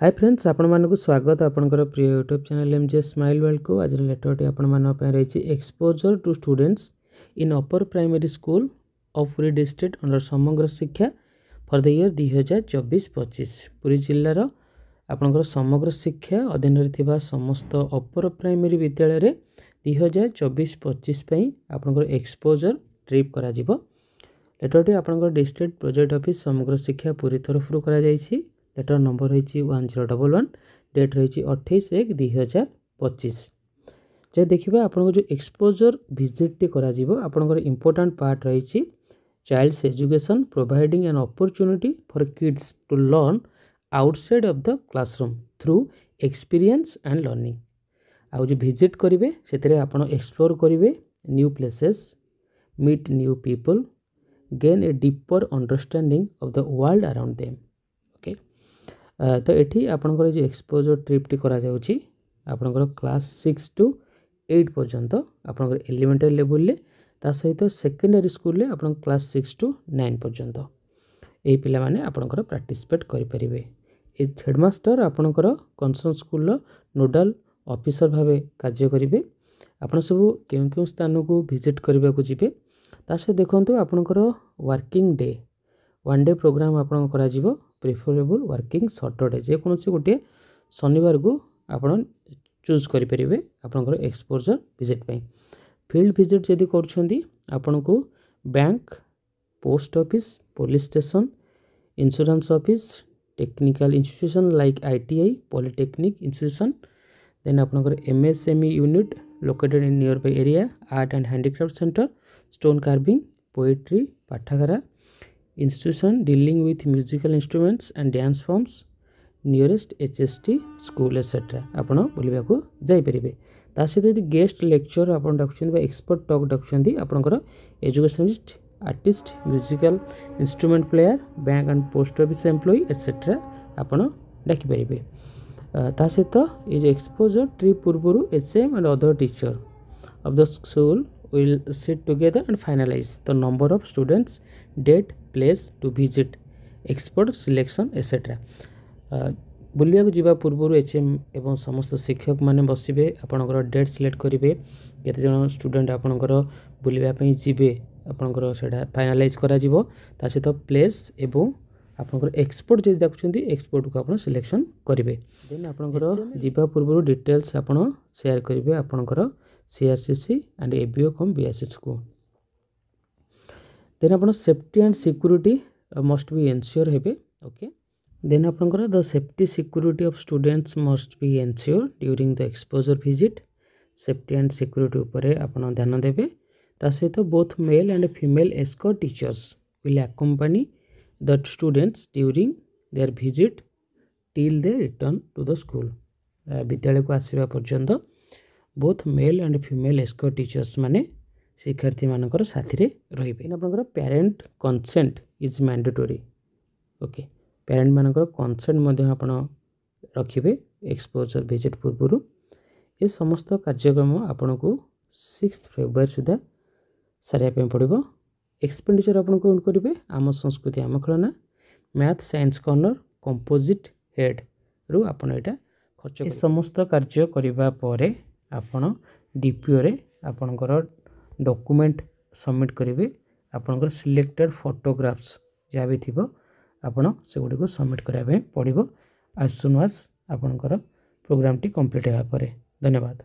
Hi friends, आपण मानक स्वागत आपनकर प्रिय YouTube channel MJ smile world को। आज लेटरटी आपण मान पे रही exposure to students in upper primary school of Puri district under Samagra Shiksha for the year 2024-25। Puri जिल्लार आपनकर समग्र शिक्षा अधीन थिबा समस्त अपर प्राइमरी विद्यालय रे 2024-25 पई आपनकर एक्सपोजर ट्रिप करा जिवो। लेटरटी आपनकर डिस्ट्रिक्ट प्रोजेक्ट ऑफिस समग्र शिक्षा पूरी तरफ करा जायछि। लेटर नंबर रही 1011, डेट रही 28/1/2025। जे देखिए आपन जो एक्सपोजर विजिट टी करा जिवो आपनकर इंपोर्टेंट पार्ट रही child's education providing an opportunity for kids to learn outside of the classroom through experience and learning. आउ जो विजिट करेंगे से आपन एक्सप्लोर करेंगे new places, meet new people, gain a deeper understanding of the world around them. Okay, तो ये आपनकर जो एक्सपोजर ट्रिप टी करा जाउची आपनकर क्लास 6 to 8 पर्यंत आपनकर एलिमेंटरी लेवल ले, ता सहित सेकेंडरी स्कूल ले आपन क्लास 6 to 9 पर्यंत एही पिला माने आपनकर पार्टिसिपेट करि परिबे। ए हेडमास्टर आपनकर कंसर्न स्कूल रो नोडल ऑफिसर भावे कार्य करिवे। आपन सब केउ स्थान को विजिट करबा को जिवे, तासे देखंतु आपनकर वर्किंग डे 1 डे प्रोग्राम आपन करा जिवो। प्रिफरेबल वर्किंग सैटरडे जे कोनोसी गोटे शनिवार को आपन चूज करि परिबे आपनकर एक्सपोजर विजिट पई। फील्ड विजिट जदि करछंदी आपन को bank, post office, police station, insurance office, technical institution like ITI, polytechnic institution, then आपनकर MSME unit located in nearby area, art and handicraft centre, stone carving, poetry, पाठागारा, institution dealing with musical instruments and dance forms, nearest HST school etc. आपण बुलिबा को जाई परिबे। ता सहित यदि guest lecture आपण डाकुछन बा एक्सपर्ट टॉक डाकुछन आपनकर educationist, artist, musical instrument player, bank and post office employ etc. आपण डाकी परिबे। ता सहित ए जे एक्सपोजर ट्रिप पूर्वरु HM and other teacher of the school will sit together and finalize the number of students, date, place to visit, expert selection etc. बुलिया को जीवा पूर्व HM एवं समस्त शिक्षक माने बसिबे आपनकर डेट सिलेक्ट करिवे, केते जन स्टूडेंट आपनकर बुलिबा पई जीवे आपनकर सेटा फाइनलाइज करा जिवो। ता सहित प्लेस एवं आपनकर एक्सपर्ट जे देखुछंती एक्सपर्ट को आपन सिलेक्शन करिवे। देन आपनकर जीवा पूर्व डिटेल्स आपन शेयर करिवे आपनकर CRCC and ABO cum BSS को। देन अपन safety and security must be ensure हेबे। ओके, देन आपनकर the safety security of students must be ensure during the exposure visit. Safety and security ऊपर आपन ध्यान देबे। ता सहित both male and female escort teachers will accompany the students during their visit till they return to the school. विद्यालय को आसीबा पर्यंत both male and female escort teachers माने शिक्षार्थी मानकर साथी रे रहिबे। आपनकर parent consent is mandatory. Okay, parent मानकर कंसेंट मध्ये आपण रखिबे एक्सपोजर विजिट पूर्वरु। ए समस्त कार्यक्रम आपण को 6 फेब्रुआरी सुधा सारिया पे पड़िबो। एक्सपेंडिचर आपण को करिवे आम संस्कृति आम खलना, math science corner, composite head रु आपण एटा खर्च। ए समस्त कार्य करिबा परे आपण DPO रे आपनकर डॉक्यूमेंट सबमिट करेंगे। आपनकर सिलेक्टेड फोटोग्राफ्स जहाँ भी थिबो आपण से गुडी को सबमिट कराबे पड़िबो एज सुन एज आपनकर प्रोग्राम टी कंप्लीट हेबा परे। धन्यवाद।